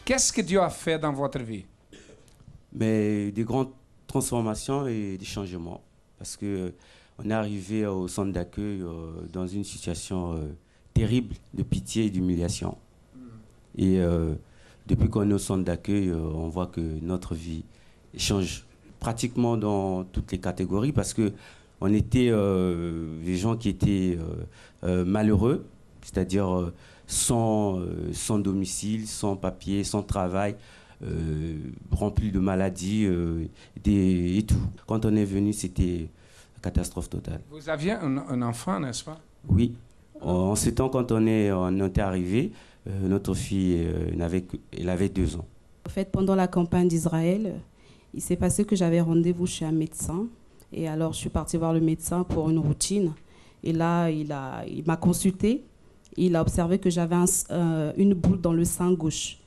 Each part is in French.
Qu'est-ce que Dieu a fait dans votre vie? Mais des grandes transformations et des changements. Parce que on est arrivé au centre d'accueil dans une situation terrible de pitié et d'humiliation. Et depuis qu'on est au centre d'accueil, on voit que notre vie change pratiquement dans toutes les catégories parce que on était des gens qui étaient malheureux, c'est-à-dire sans domicile, sans papier, sans travail, remplis de maladies et tout. Quand on est venu, c'était catastrophe totale. Vous aviez un enfant, n'est-ce pas? Oui. En ce temps, quand on était arrivé, notre fille, elle avait 2 ans. En fait, pendant la campagne d'Israël, il s'est passé que j'avais rendez-vous chez un médecin. Et alors, je suis partie voir le médecin pour une routine. Et là, il m'a consulté. Il a observé que j'avais une boule dans le sein gauche.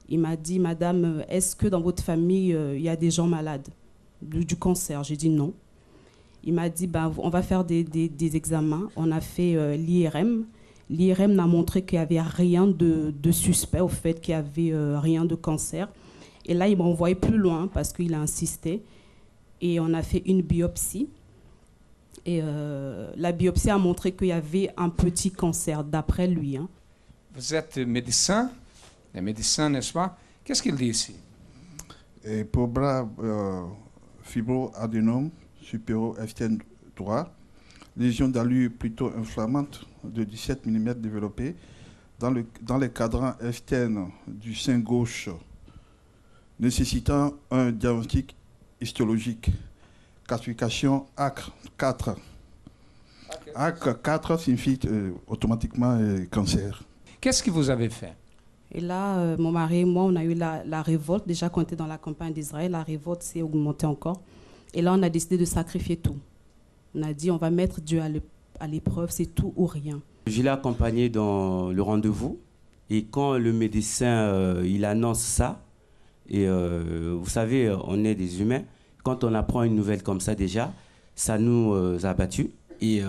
Il m'a dit, Madame, est-ce que dans votre famille, il y a des gens malades du cancer? J'ai dit non. Il m'a dit, on va faire des examens. On a fait l'IRM. L'IRM n'a montré qu'il n'y avait rien de suspect au fait qu'il n'y avait rien de cancer. Et là, il m'a envoyé plus loin parce qu'il a insisté. Et on a fait une biopsie. Et la biopsie a montré qu'il y avait un petit cancer, d'après lui. Hein. Vous êtes médecin, n'est-ce pas? Qu'est-ce qu'il dit ici? Et pour bras fibroadénome supérieur externe droit, lésion d'allure plutôt inflammante de 17 mm développée dans les cadrans externes du sein gauche, nécessitant un diagnostic histologique. Classification AC4. AC4 signifie automatiquement cancer. Qu'est-ce que vous avez fait? Et là, mon mari et moi, on a eu la révolte. Déjà, quand on était dans la campagne d'Israël, la révolte s'est augmentée encore. Et là, on a décidé de sacrifier tout. On a dit, on va mettre Dieu à l'épreuve, c'est tout ou rien. Je l'ai accompagné dans le rendez-vous. Et quand le médecin il annonce ça, et vous savez, on est des humains, quand on apprend une nouvelle comme ça déjà, ça nous a battus. Et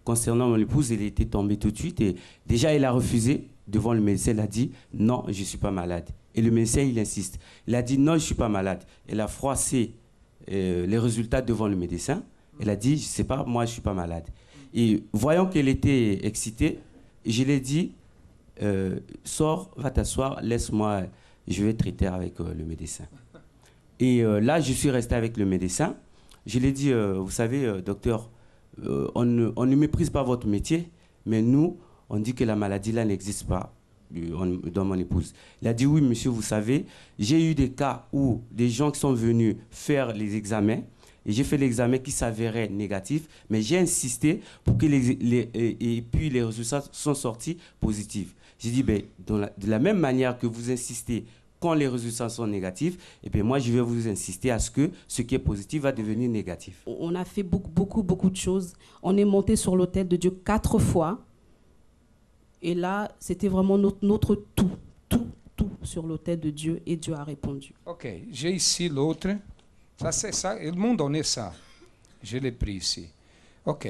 concernant mon épouse, elle était tombée tout de suite. Et déjà, elle a refusé devant le médecin. Elle a dit « Non, je ne suis pas malade ». Et le médecin, il insiste. Il a dit « Non, je ne suis pas malade ». Elle a froissé les résultats devant le médecin. Elle a dit « Je ne sais pas, moi, je ne suis pas malade ». Et voyant qu'elle était excitée, je lui ai dit « Sors, va t'asseoir, laisse-moi, je vais traiter avec le médecin ». Et là, je suis resté avec le médecin. Je lui ai dit, vous savez, docteur, on ne méprise pas votre métier, mais nous, on dit que la maladie là n'existe pas dans mon épouse. Il a dit, oui, monsieur, vous savez, j'ai eu des cas où des gens qui sont venus faire les examens, et j'ai fait l'examen qui s'avérait négatif, mais j'ai insisté pour que et puis les résultats sont sortis positifs. J'ai dit, de la même manière que vous insistez quand les résultats sont négatifs, et bien moi, je vais vous insister à ce que ce qui est positif va devenir négatif. On a fait beaucoup de choses. On est monté sur l'autel de Dieu 4 fois. Et là, c'était vraiment notre tout sur l'autel de Dieu. Et Dieu a répondu. Ok, j'ai ici l'autre. Ça, c'est ça. Ils m'ont donné ça. Je l'ai pris ici. Ok.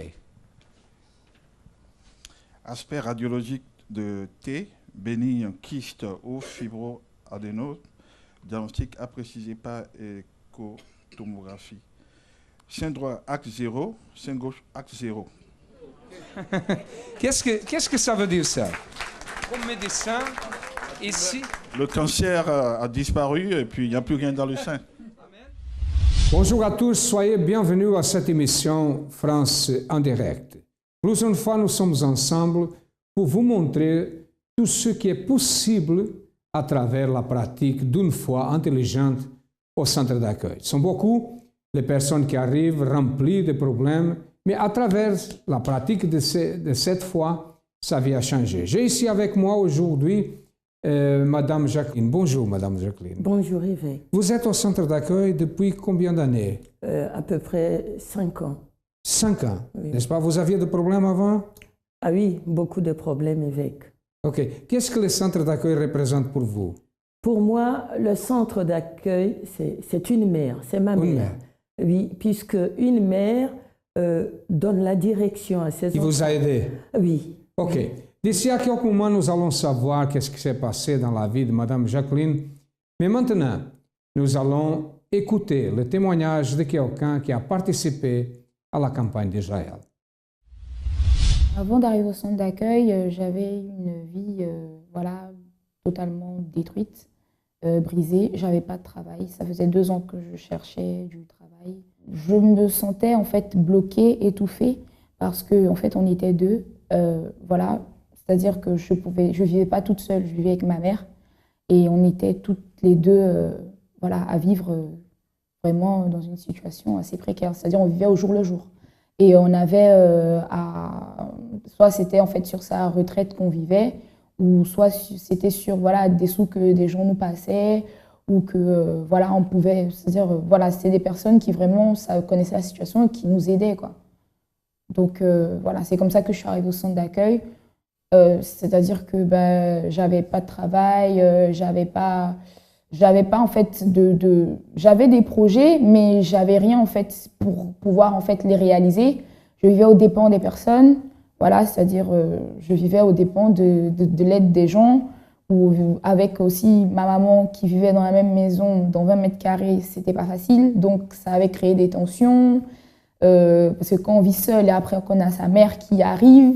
Aspect radiologique de T, bénigne, kyste ou fibroadénome, diagnostic à préciser par échotomographie. Sein droit, axe 0, sein gauche, axe 0. Qu'est-ce que ça veut dire ça? Comme médecin, ici... Le cancer a disparu et puis il n'y a plus rien dans le sein. Bonjour à tous, soyez bienvenus à cette émission France en direct. Plus une fois, nous sommes ensemble pour vous montrer tout ce qui est possible à travers la pratique d'une foi intelligente au centre d'accueil. Ce sont beaucoup les personnes qui arrivent remplies de problèmes, mais à travers la pratique de cette foi, sa vie a changé. J'ai ici avec moi aujourd'hui Madame Jacqueline. Bonjour, Madame Jacqueline. Bonjour, évêque. Vous êtes au centre d'accueil depuis combien d'années? À peu près 5 ans. 5 ans, oui. N'est-ce pas? Vous aviez des problèmes avant? Ah oui, beaucoup de problèmes, évêque. Ok. Qu'est-ce que le centre d'accueil représente pour vous? Pour moi, le centre d'accueil, c'est une mère, c'est ma mère. Une mère. Oui, puisque une mère donne la direction à ses enfants. Il vous a aidé? Oui. Ok. D'ici à quelques moments, nous allons savoir qu'est-ce qui s'est passé dans la vie de Madame Jacqueline. Mais maintenant, nous allons écouter le témoignage de quelqu'un qui a participé à la campagne d'Israël. Avant d'arriver au centre d'accueil, j'avais une vie voilà, totalement détruite, brisée. J'avais pas de travail. Ça faisait 2 ans que je cherchais du travail. Je me sentais en fait bloquée, étouffée, parce que en fait on était 2. Voilà, c'est-à-dire que je vivais pas toute seule, je vivais avec ma mère, et on était toutes les 2 voilà, à vivre vraiment dans une situation assez précaire. C'est-à-dire on vivait au jour le jour. Et on avait soit c'était en fait sur sa retraite qu'on vivait, ou soit c'était sur voilà, des sous que des gens nous passaient, ou que voilà, on pouvait, c'est-à-dire voilà, c'était des personnes qui vraiment connaissaient la situation et qui nous aidaient, quoi. Donc voilà, c'est comme ça que je suis arrivée au centre d'accueil. C'est-à-dire que j'avais pas de travail, j'avais pas en fait j'avais des projets, mais j'avais rien en fait pour pouvoir en fait les réaliser. Je vivais aux dépens des personnes, voilà, c'est-à-dire je vivais aux dépens de l'aide des gens, ou avec aussi ma maman qui vivait dans la même maison, dans 20 mètres carrés, c'était pas facile, donc ça avait créé des tensions, parce que quand on vit seul et après qu'on a sa mère qui arrive,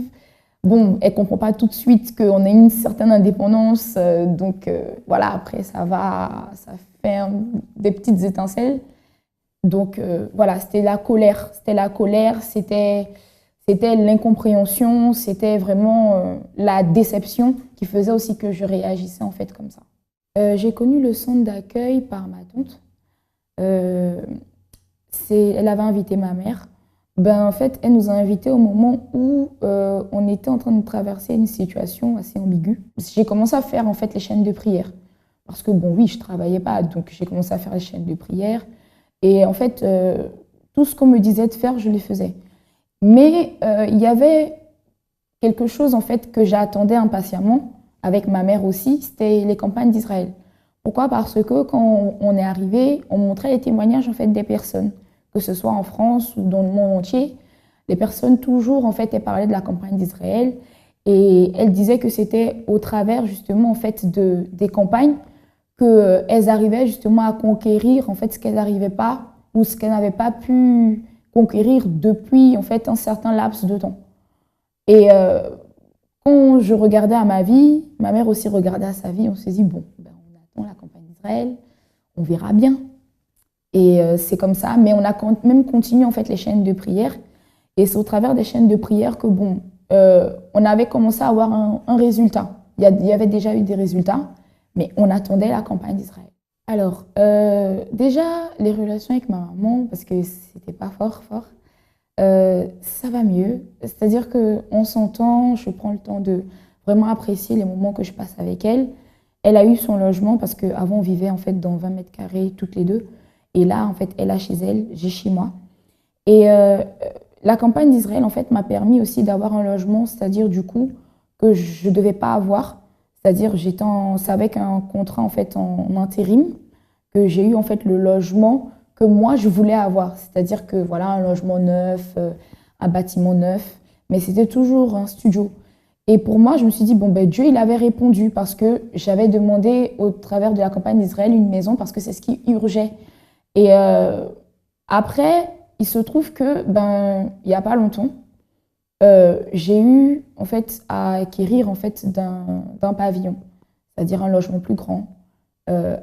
bon, elle ne comprend pas tout de suite qu'on a une certaine indépendance, donc voilà, après ça fait des petites étincelles. Donc voilà, c'était la colère, c'était l'incompréhension, c'était vraiment la déception qui faisait aussi que je réagissais en fait comme ça. J'ai connu le centre d'accueil par ma tante. Elle avait invité ma mère. En fait, elle nous a invités au moment où on était en train de traverser une situation assez ambiguë. J'ai commencé à faire en fait les chaînes de prière. Parce que bon, oui, je ne travaillais pas, donc j'ai commencé à faire les chaînes de prière. Et en fait, tout ce qu'on me disait de faire, je les faisais. Mais il y avait quelque chose en fait que j'attendais impatiemment, avec ma mère aussi, c'était les campagnes d'Israël. Pourquoi? Parce que quand on est arrivé, on montrait les témoignages en fait des personnes, que ce soit en France ou dans le monde entier. Les personnes toujours en fait elles parlaient de la campagne d'Israël et elles disaient que c'était au travers justement en fait des campagnes qu'elles arrivaient justement à conquérir en fait ce qu'elles n'arrivaient pas ou ce qu'elles n'avaient pas pu conquérir depuis en fait un certain laps de temps. Et quand je regardais à ma vie, ma mère aussi regardait à sa vie, on s'est dit bon, on attend la campagne d'Israël, on verra bien. Et c'est comme ça, mais on a quand même continué en fait les chaînes de prière. Et c'est au travers des chaînes de prière que bon, on avait commencé à avoir un résultat. Il y avait déjà eu des résultats, mais on attendait la campagne d'Israël. Alors, déjà, les relations avec ma maman, parce que c'était pas fort, ça va mieux. C'est-à-dire qu'on s'entend, je prends le temps de vraiment apprécier les moments que je passe avec elle. Elle a eu son logement, parce qu'avant, on vivait en fait dans 20 mètres carrés toutes les 2. Et là, en fait, elle a chez elle, j'ai chez moi. Et la campagne d'Israël, en fait, m'a permis aussi d'avoir un logement, c'est-à-dire du coup, que je ne devais pas avoir. C'est-à-dire, c'est avec un contrat, en fait, en intérim, que j'ai eu, en fait, le logement que moi, je voulais avoir. C'est-à-dire que, voilà, un logement neuf, un bâtiment neuf, mais c'était toujours un studio. Et pour moi, je me suis dit, bon, Dieu, il avait répondu parce que j'avais demandé, au travers de la campagne d'Israël, une maison parce que c'est ce qui urgeait. Et après, il se trouve que, il n'y a pas longtemps, j'ai eu en fait à acquérir en fait d'un pavillon, c'est-à-dire un logement plus grand,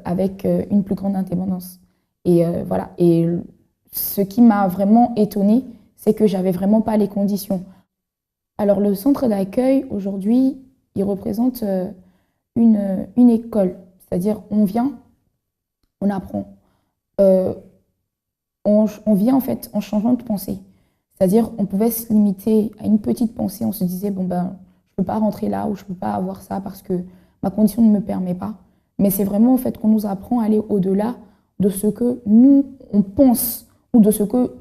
avec une plus grande indépendance. Et voilà. Et ce qui m'a vraiment étonnée, c'est que j'avais vraiment pas les conditions. Alors le centre d'accueil aujourd'hui, il représente une école, c'est-à-dire on vient, on apprend. On vient en fait en changeant de pensée. C'est-à-dire on pouvait se limiter à une petite pensée, on se disait bon je ne peux pas rentrer là ou je ne peux pas avoir ça parce que ma condition ne me permet pas. Mais c'est vraiment en fait qu'on nous apprend à aller au-delà de ce que nous on pense ou de ce que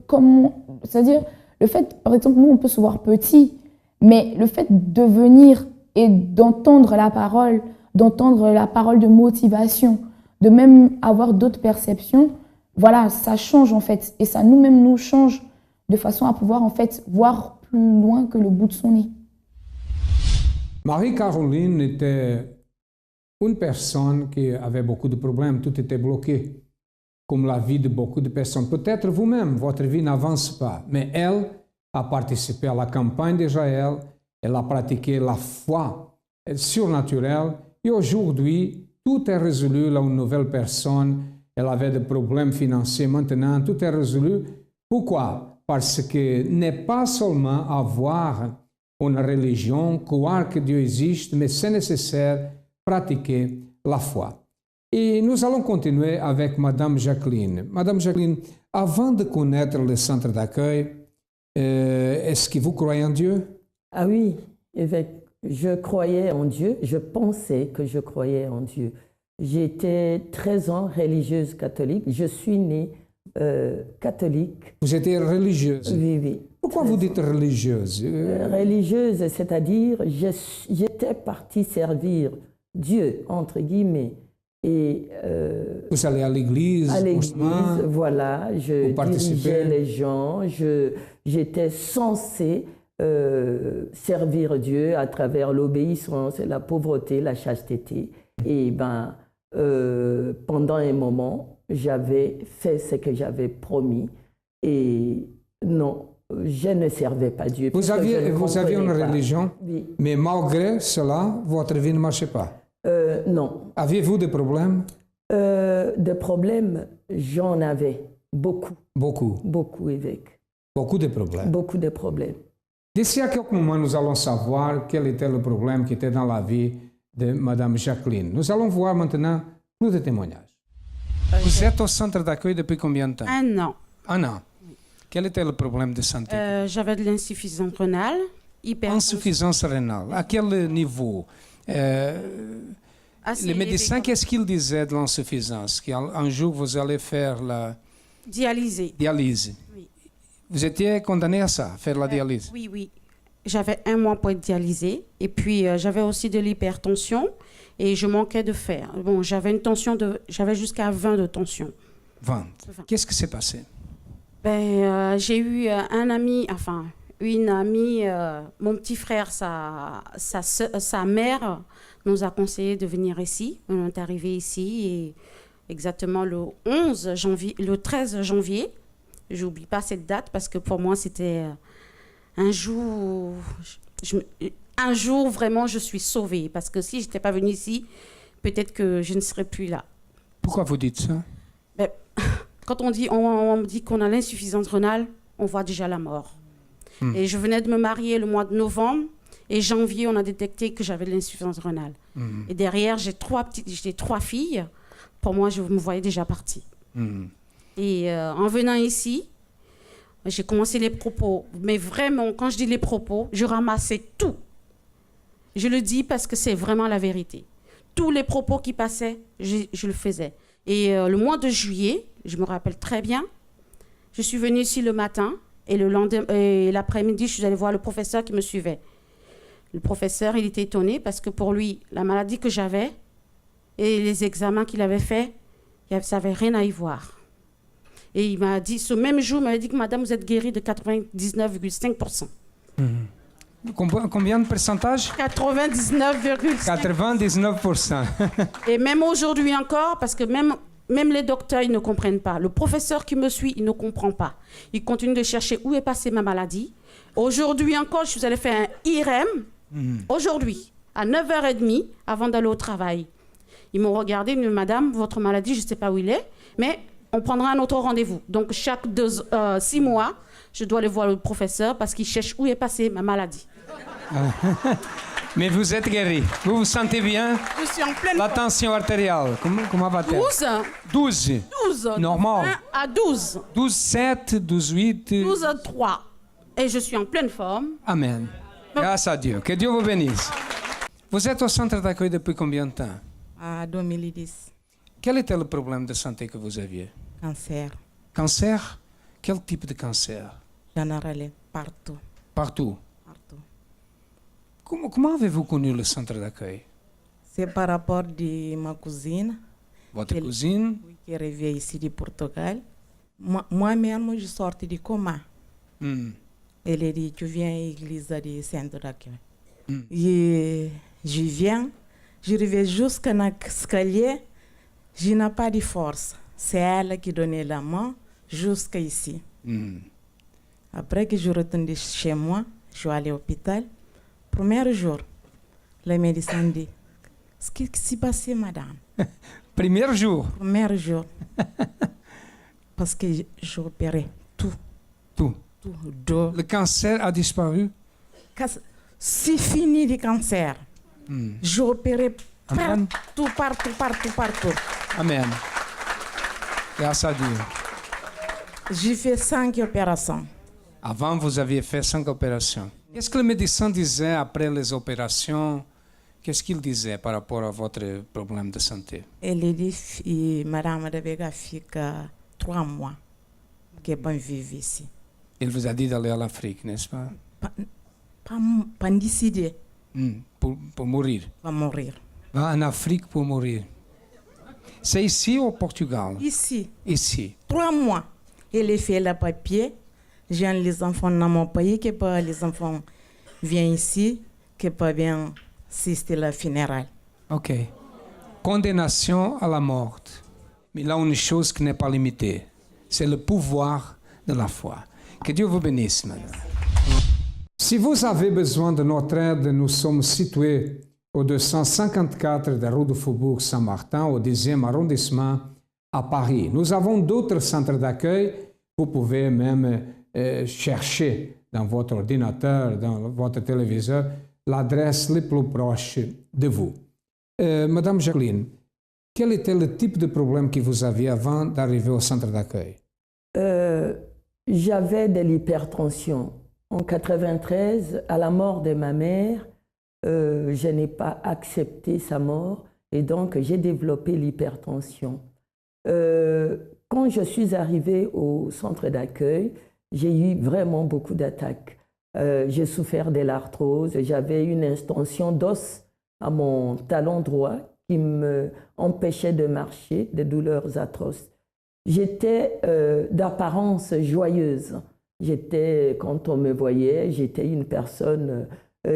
c'est-à-dire le fait, par exemple, nous on peut se voir petit, mais le fait de venir et d'entendre la parole de motivation, de même avoir d'autres perceptions, voilà, ça change en fait. Et ça nous-mêmes nous change de façon à pouvoir en fait voir plus loin que le bout de son nez. Marie-Caroline était une personne qui avait beaucoup de problèmes, tout était bloqué, comme la vie de beaucoup de personnes. Peut-être vous-même, votre vie n'avance pas, mais elle a participé à la campagne d'Israël, elle a pratiqué la foi surnaturelle et aujourd'hui, tout est résolu. Là, une nouvelle personne, elle avait des problèmes financiers, maintenant tout est résolu. Pourquoi? Parce que n'est pas seulement avoir une religion, croire que Dieu existe, mais c'est nécessaire pratiquer la foi. Et nous allons continuer avec Madame Jacqueline. Madame Jacqueline, avant de connaître le centre d'accueil, est-ce que vous croyez en Dieu? Ah oui, je croyais en Dieu, je pensais que je croyais en Dieu. J'étais 13 ans religieuse catholique, je suis née catholique. Vous étiez religieuse? Oui, oui. Pourquoi vous dites religieuse? Religieuse, c'est-à-dire j'étais partie servir Dieu, entre guillemets. Et, vous allez à l'église? À l'église, voilà, je dirigeais les gens, j'étais censée servir Dieu à travers l'obéissance, la pauvreté, la chasteté. Et pendant un moment, j'avais fait ce que j'avais promis et non, je ne servais pas Dieu. Vous aviez une religion, oui. Mais malgré cela, votre vie ne marchait pas? Non. Aviez-vous des problèmes? Des problèmes, j'en avais beaucoup. Beaucoup? Beaucoup, évêque. Beaucoup de problèmes? Beaucoup de problèmes. D'ici à quelques moments, nous allons savoir quel était le problème qui était dans la vie de Madame Jacqueline. Nous allons voir maintenant plus de témoignages. Vous êtes au centre d'accueil depuis combien de temps? 1 an. 1 an. Quel était le problème de santé? J'avais de l'insuffisance rénale, Insuffisance rénale. À quel niveau? Les médecins, qu'est-ce qu'ils disaient de l'insuffisance? Qu'un jour, vous allez faire la dialyse. Oui. Vous étiez condamné à ça, faire la dialyse? Oui, oui. J'avais 1 mois pour être dialysée. Et puis, j'avais aussi de l'hypertension et je manquais de fer. Bon, j'avais jusqu'à 20 de tension. 20. Qu'est-ce qui s'est passé? J'ai eu une amie, mon petit frère, sa mère nous a conseillé de venir ici. On est arrivé ici et exactement le 13 janvier. J'oublie pas cette date parce que pour moi c'était un jour vraiment je suis sauvée parce que si j'étais pas venue ici, peut-être que je ne serais plus là. Pourquoi vous dites ça? Quand on dit qu'on a l'insuffisance rénale, on voit déjà la mort. Et je venais de me marier le mois de novembre et janvier on a détecté que j'avais de l'insuffisance rénale. Et derrière j'ai 3 filles. Pour moi je me voyais déjà partie. Et en venant ici, j'ai commencé les propos. Mais vraiment, quand je dis les propos, je ramassais tout. Je le dis parce que c'est vraiment la vérité. Tous les propos qui passaient, je le faisais. Et le mois de juillet, je me rappelle très bien, je suis venue ici le matin et l'après-midi, je suis allée voir le professeur qui me suivait. Le professeur, il était étonné parce que pour lui, la maladie que j'avais et les examens qu'il avait faits, ça n'avait rien à y voir. Et il m'a dit, ce même jour, il m'avait dit que madame, vous êtes guérie de 99,5%. Combien de pourcentage? 99,5%. 99%. Et même aujourd'hui encore, parce que même les docteurs, ils ne comprennent pas. Le professeur qui me suit, il ne comprend pas. Il continue de chercher où est passée ma maladie. Aujourd'hui encore, je suis allée faire un IRM, aujourd'hui, à 9h30, avant d'aller au travail. Ils m'ont regardé, ils m'ont dit, madame, votre maladie, je ne sais pas où il est, mais on prendra un autre rendez-vous. Donc, chaque 6 mois, je dois aller voir le professeur parce qu'il cherche où est passée ma maladie. Mais vous êtes guéri. Vous vous sentez bien? Je suis en pleine... La tension artérielle, comment va-t-elle? 12. 12. Normal. 1 à 12. 12, 7, 12, 8. 12, 3. Et je suis en pleine forme. Amen. Grâce à Dieu. Que Dieu vous bénisse. Vous êtes au centre d'accueil depuis combien de temps? À 2010. Quel était le problème de santé que vous aviez? Cancer. Cancer? Quel type de cancer? Général, partout. Partout? Partout. Comment avez-vous connu le centre d'accueil? C'est par rapport à ma cousine. Votre cousine? Oui, qui revient ici de Portugal. Moi-même, je sortais du coma. Elle a dit, tu viens à l'église du centre d'accueil. Et je viens, je reviens jusqu'à l'escalier, je n'ai pas de force. C'est elle qui donnait la main jusqu'à ici. Après que je retourne chez moi, je suis allée à l'hôpital. Premier jour, le médecin dit, ce qui s'est passé, madame? Premier jour? Premier jour. Parce que j'ai opéré tout. Tout? Tout. Le cancer a disparu? C'est fini le cancer. J'ai opéré partout. Amen. Grâce à Dieu. J'ai fait 5 opérations. Avant, vous aviez fait 5 opérations. Qu'est-ce que le médecin disait après les opérations? Qu'est-ce qu'il disait par rapport à votre problème de santé? Il dit, madame Rebecca fica 3 mois qu'elle peut vivre ici. Il vous a dit d'aller à l'Afrique, n'est-ce pas? Pas décider. Pour mourir. Pour mourir. Va en Afrique pour mourir. C'est ici ou au Portugal? Ici. Ici. 3 mois. Il fait le papier. J'ai les enfants dans mon pays, que pas les enfants viennent ici, que pas bien assister la funéraille. Ok. Condamnation à la mort. Mais là, une chose qui n'est pas limitée. C'est le pouvoir de la foi. Que Dieu vous bénisse, madame. Si vous avez besoin de notre aide, nous sommes situés au 254 de la rue du Faubourg Saint-Martin, au 10e arrondissement à Paris. Nous avons d'autres centres d'accueil. Vous pouvez même chercher dans votre ordinateur, dans votre téléviseur, l'adresse la plus proche de vous. Madame Jacqueline, quel était le type de problème que vous aviez avant d'arriver au centre d'accueil? J'avais de l'hypertension. En 1993, à la mort de ma mère, je n'ai pas accepté sa mort et donc j'ai développé l'hypertension. Quand je suis arrivée au centre d'accueil, j'ai eu vraiment beaucoup d'attaques. J'ai souffert de l'arthrose, j'avais une extension d'os à mon talon droit qui m'empêchait de marcher, des douleurs atroces. J'étais d'apparence joyeuse. Quand on me voyait, j'étais une personne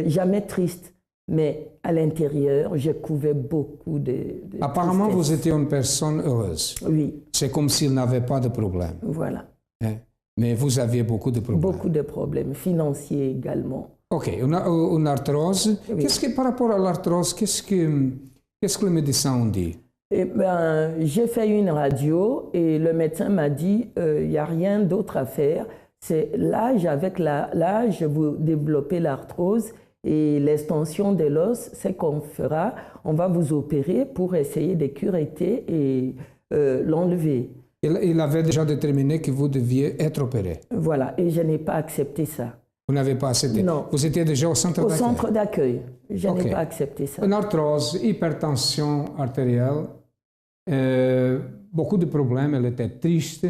jamais triste. Mais à l'intérieur, je couvais beaucoup de Apparemment, tristesse. vous étiez une personne heureuse. Oui. C'est comme s'il n'avait pas de problème. Voilà. Hein? Mais vous aviez beaucoup de problèmes. Beaucoup de problèmes, financiers également. Ok, une arthrose. Oui. Par rapport à l'arthrose, qu'est-ce que le médecin en dit? Eh ben, j'ai fait une radio et le médecin m'a dit il n'y a rien d'autre à faire. C'est l'âge, avec l'âge, vous développez l'arthrose et l'extension de l'os, c'est qu'on fera, on va vous opérer pour essayer de cureter et l'enlever. Il avait déjà déterminé que vous deviez être opéré. Voilà, et je n'ai pas accepté ça. Vous n'avez pas accepté? Non. Vous étiez déjà au centre d'accueil? Au centre d'accueil. Je n'ai pas accepté ça. Une arthrose, hypertension artérielle, beaucoup de problèmes, elle était triste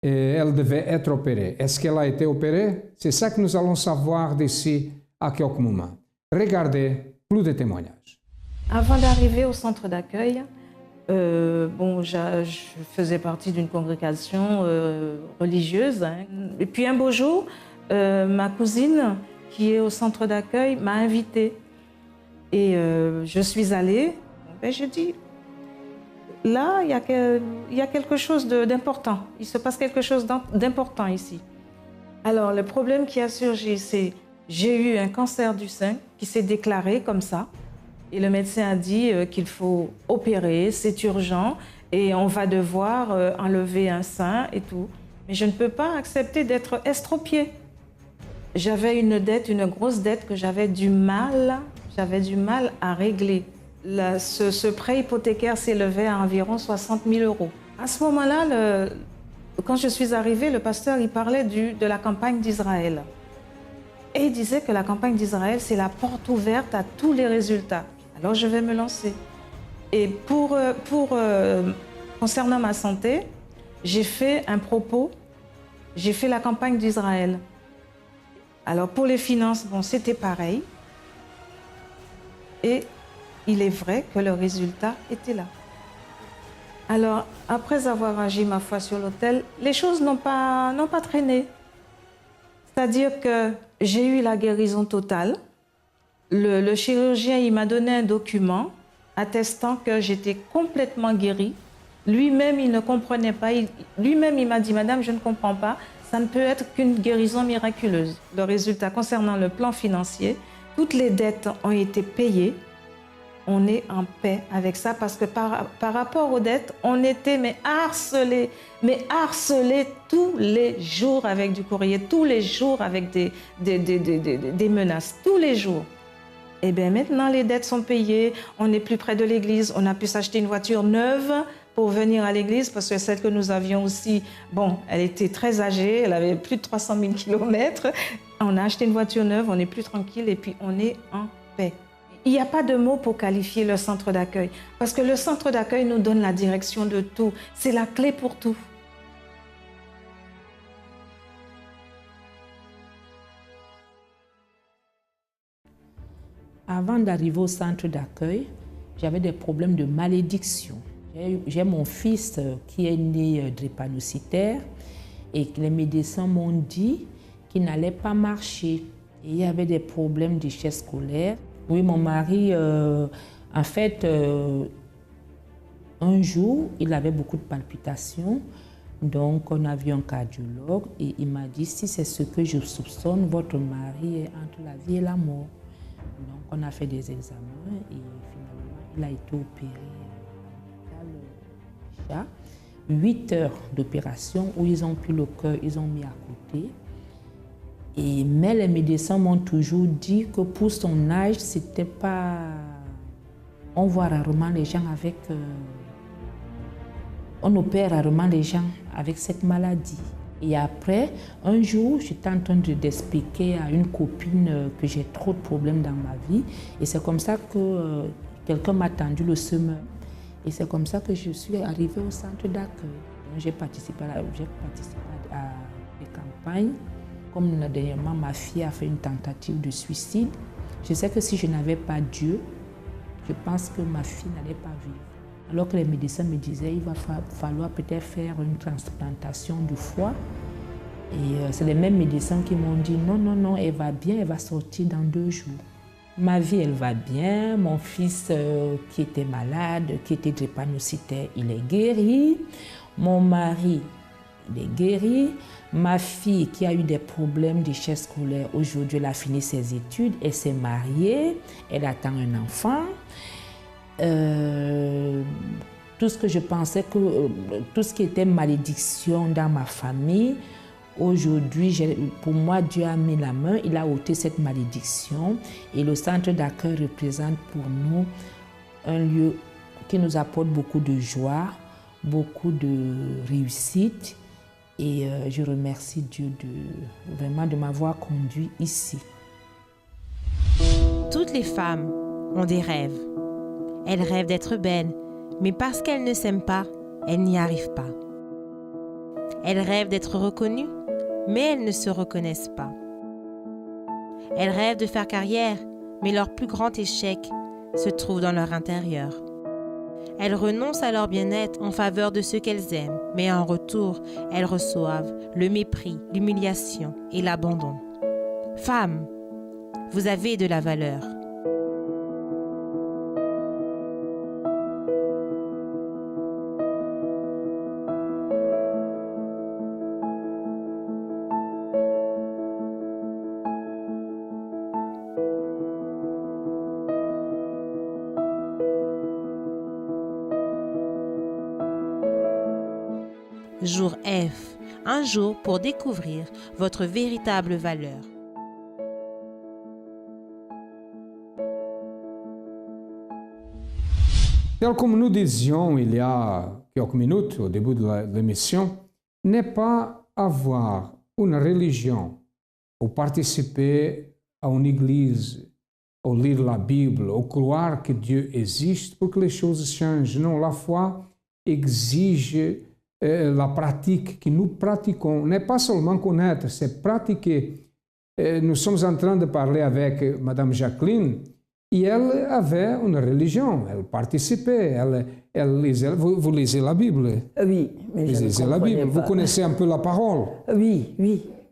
et elle devait être opérée. Est-ce qu'elle a été opérée? C'est ça que nous allons savoir d'ici à quelques moments. Regardez plus de témoignages. Avant d'arriver au centre d'accueil, je faisais partie d'une congrégation religieuse. Hein. Et puis un beau jour, ma cousine, qui est au centre d'accueil, m'a invitée. Et je suis allée. Et j'ai dit, là, il y a quelque chose d'important. Il se passe quelque chose d'important ici. Alors, le problème qui a surgi, c'est j'ai eu un cancer du sein qui s'est déclaré comme ça. Et le médecin a dit qu'il faut opérer, c'est urgent, et on va devoir enlever un sein et tout. Mais je ne peux pas accepter d'être estropiée. J'avais une dette, une grosse dette que j'avais du mal à régler. Ce prêt hypothécaire s'élevait à environ 60 000 €. À ce moment-là, quand je suis arrivée, le pasteur il parlait de la campagne d'Israël. Et il disait que la campagne d'Israël, c'est la porte ouverte à tous les résultats. Alors je vais me lancer. Et concernant ma santé, j'ai fait un propos, j'ai fait la campagne d'Israël. Alors pour les finances, c'était pareil. Et il est vrai que le résultat était là. Alors, après avoir agi ma foi sur l'autel, les choses n'ont pas traîné. C'est-à-dire que j'ai eu la guérison totale. Le chirurgien, il m'a donné un document attestant que j'étais complètement guérie. Lui-même, il ne comprenait pas. Lui-même, il m'a dit, madame, je ne comprends pas. Ça ne peut être qu'une guérison miraculeuse. Le résultat concernant le plan financier, toutes les dettes ont été payées. On est en paix avec ça parce que par rapport aux dettes, on était harcelés tous les jours avec du courrier, tous les jours avec des menaces, tous les jours. Et bien maintenant, les dettes sont payées, on n'est plus près de l'église, on a pu s'acheter une voiture neuve pour venir à l'église parce que celle que nous avions aussi, bon, elle était très âgée, elle avait plus de 300 000 kilomètres. On a acheté une voiture neuve, on est plus tranquille et puis on est en paix. Il n'y a pas de mots pour qualifier le centre d'accueil parce que le centre d'accueil nous donne la direction de tout. C'est la clé pour tout. Avant d'arriver au centre d'accueil, j'avais des problèmes de malédiction. J'ai mon fils qui est né drépanocytaire et les médecins m'ont dit qu'il n'allait pas marcher. Et il y avait des problèmes d'échec scolaire. Oui, mon mari, en fait, un jour, il avait beaucoup de palpitations. Donc, on a vu un cardiologue et il m'a dit, si c'est ce que je soupçonne, votre mari est entre la vie et la mort. Donc, on a fait des examens et finalement, il a été opéré à l'hôpital. 8 heures d'opération où ils ont pris le cœur, ils ont mis à côté. Mais les médecins m'ont toujours dit que pour son âge, c'était pas... On voit rarement les gens avec... On opère rarement les gens avec cette maladie. Et après, un jour, j'étais en train d'expliquer à une copine que j'ai trop de problèmes dans ma vie. Et c'est comme ça que quelqu'un m'a tendu le semeur. Et c'est comme ça que je suis arrivée au centre d'accueil. J'ai participé à des campagnes. Comme dernièrement, ma fille a fait une tentative de suicide. Je sais que si je n'avais pas Dieu, je pense que ma fille n'allait pas vivre. Alors que les médecins me disaient qu'il va falloir peut-être faire une transplantation du foie. Et c'est les mêmes médecins qui m'ont dit non, non, non, elle va bien, elle va sortir dans 2 jours. Ma vie, elle va bien. Mon fils qui était malade, qui était drépanocytaire, il est guéri. Mon mari, il est guéri. Ma fille qui a eu des problèmes d'échec scolaire, aujourd'hui, elle a fini ses études, elle s'est mariée, elle attend un enfant. Tout ce que je pensais que tout ce qui était malédiction dans ma famille, aujourd'hui, pour moi, Dieu a mis la main, il a ôté cette malédiction et le centre d'accueil représente pour nous un lieu qui nous apporte beaucoup de joie, beaucoup de réussite et je remercie Dieu vraiment de m'avoir conduit ici. Toutes les femmes ont des rêves. Elles rêvent d'être belles, mais parce qu'elles ne s'aiment pas, elles n'y arrivent pas. Elles rêvent d'être reconnues, mais elles ne se reconnaissent pas. Elles rêvent de faire carrière, mais leur plus grand échec se trouve dans leur intérieur. Elles renoncent à leur bien-être en faveur de ceux qu'elles aiment, mais en retour, elles reçoivent le mépris, l'humiliation et l'abandon. Femmes, vous avez de la valeur. Jour F, un jour pour découvrir votre véritable valeur. Tel comme nous disions il y a quelques minutes au début de l'émission, n'est pas avoir une religion ou participer à une église ou lire la Bible ou croire que Dieu existe pour que les choses changent. Non, la foi exige la pratique que nous pratiquons. N'est pas seulement connaître, c'est pratiquer. Nous sommes en train de parler avec Madame Jacqueline et elle avait une religion, elle participait, elle lisait. Vous lisez la Bible? Oui, mais je ne comprenais la Bible. pas. Vous connaissez un peu la parole? Oui.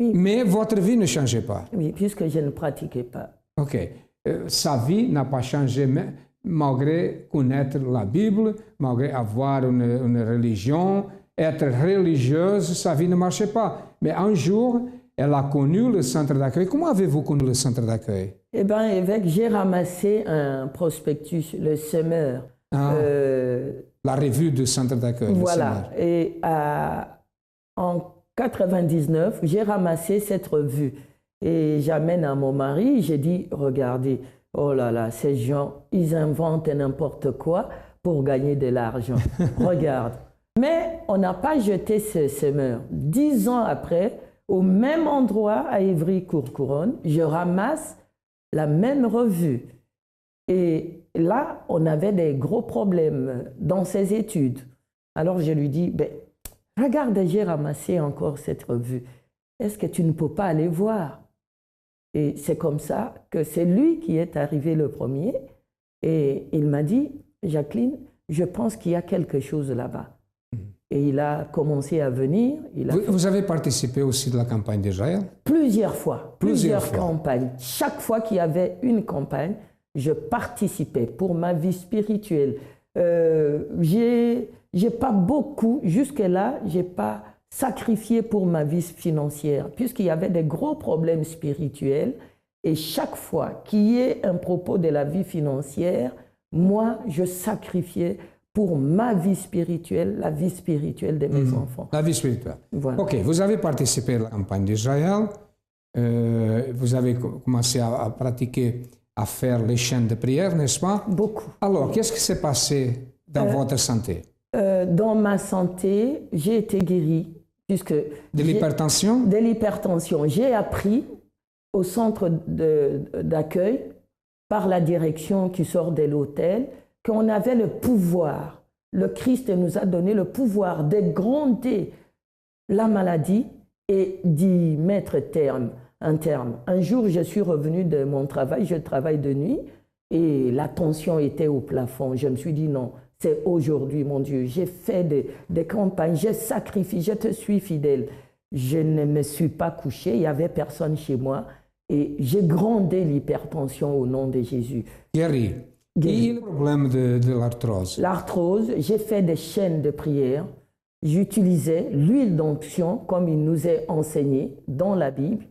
Mais votre vie ne changeait pas? Oui, puisque je ne pratiquais pas. Ok. sa vie n'a pas changé, malgré connaître la Bible, malgré avoir une religion, être religieuse, sa vie ne marchait pas. Mais un jour, elle a connu le centre d'accueil. Comment avez-vous connu le centre d'accueil? Eh bien, évêque, j'ai ramassé un prospectus, le semeur. La revue du centre d'accueil. Voilà. Et en 99, j'ai ramassé cette revue. Et j'amène à mon mari, j'ai dit, regardez, oh là là, ces gens, ils inventent n'importe quoi pour gagner de l'argent. Regarde. Mais on n'a pas jeté ce semeur. 10 ans après, au même endroit à Ivry-Courcouronnes, je ramasse la même revue. Et là, on avait des gros problèmes dans ses études. Alors je lui dis, ben, regarde, j'ai ramassé encore cette revue. Est-ce que tu ne peux pas aller voir? Et c'est comme ça que c'est lui qui est arrivé le premier. Et il m'a dit, Jacqueline, je pense qu'il y a quelque chose là-bas. Et il a commencé à venir. Vous avez participé aussi de la campagne d'Israël? Plusieurs fois. Plusieurs campagnes. Chaque fois qu'il y avait une campagne, je participais pour ma vie spirituelle. J'ai pas beaucoup, jusque-là, j'ai pas sacrifié pour ma vie financière, puisqu'il y avait des gros problèmes spirituels. Et chaque fois qu'il y ait un propos de la vie financière, moi, je sacrifiais pour ma vie spirituelle, la vie spirituelle de mes enfants. La vie spirituelle. Voilà. Ok, vous avez participé à la campagne d'Israël, vous avez commencé à pratiquer, à faire les chaînes de prière, n'est-ce pas? Beaucoup. Alors, qu'est-ce qui s'est passé dans votre santé? Dans ma santé, j'ai été guérie. Puisque de l'hypertension? De l'hypertension. J'ai appris au centre d'accueil, par la direction qui sort de l'hôtel, qu'on avait le pouvoir, le Christ nous a donné le pouvoir de gronder la maladie et d'y mettre un terme. Un jour, je suis revenue de mon travail, je travaille de nuit, et la tension était au plafond. Je me suis dit non, c'est aujourd'hui, mon Dieu. J'ai fait des campagnes, j'ai sacrifié, je te suis fidèle. Je ne me suis pas couchée, il n'y avait personne chez moi, et j'ai grondé l'hypertension au nom de Jésus. Guéri. Et le problème de l'arthrose? L'arthrose, j'ai fait des chaînes de prière. J'utilisais l'huile d'onction comme il nous est enseigné dans la Bible.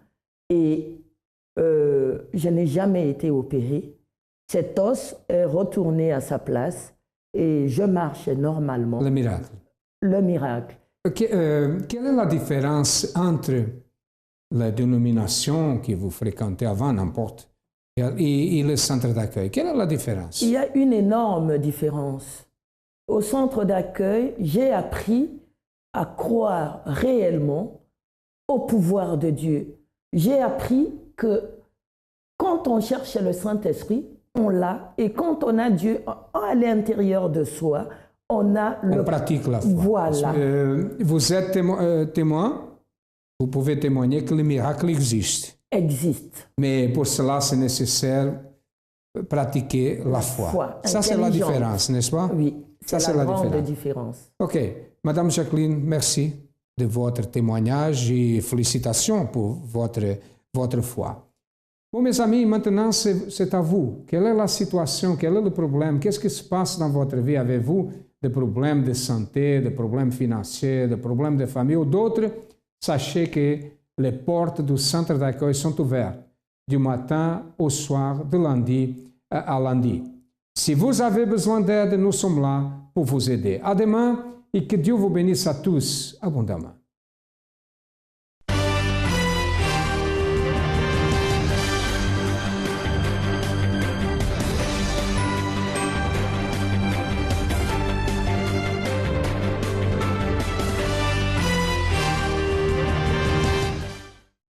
Et je n'ai jamais été opérée. Cet os est retourné à sa place et je marche normalement. Le miracle. Le miracle. Quelle est la différence entre la dénomination que vous fréquentez avant, n'importe, et le centre d'accueil? Quelle est la différence? Il y a une énorme différence. Au centre d'accueil, j'ai appris à croire réellement au pouvoir de Dieu. J'ai appris que quand on cherche le Saint-Esprit, on l'a, et quand on a Dieu à l'intérieur de soi, on pratique la foi. Voilà. Vous êtes témoin, vous pouvez témoigner que le miracle existe. Existe. Mais pour cela, c'est nécessaire pratiquer la foi. Ça, c'est la différence, n'est-ce pas? Oui, c'est la grande différence. OK. Madame Jacqueline, merci de votre témoignage et félicitations pour votre foi. Bon, mes amis, maintenant, c'est à vous. Quelle est la situation? Quel est le problème? Qu'est-ce qui se passe dans votre vie? Avez-vous des problèmes de santé, des problèmes financiers, des problèmes de famille ou d'autres? Sachez que les portes du centre d'accueil sont ouvertes du matin au soir, de lundi à lundi. Si vous avez besoin d'aide, nous sommes là pour vous aider. À demain et que Dieu vous bénisse à tous abondamment.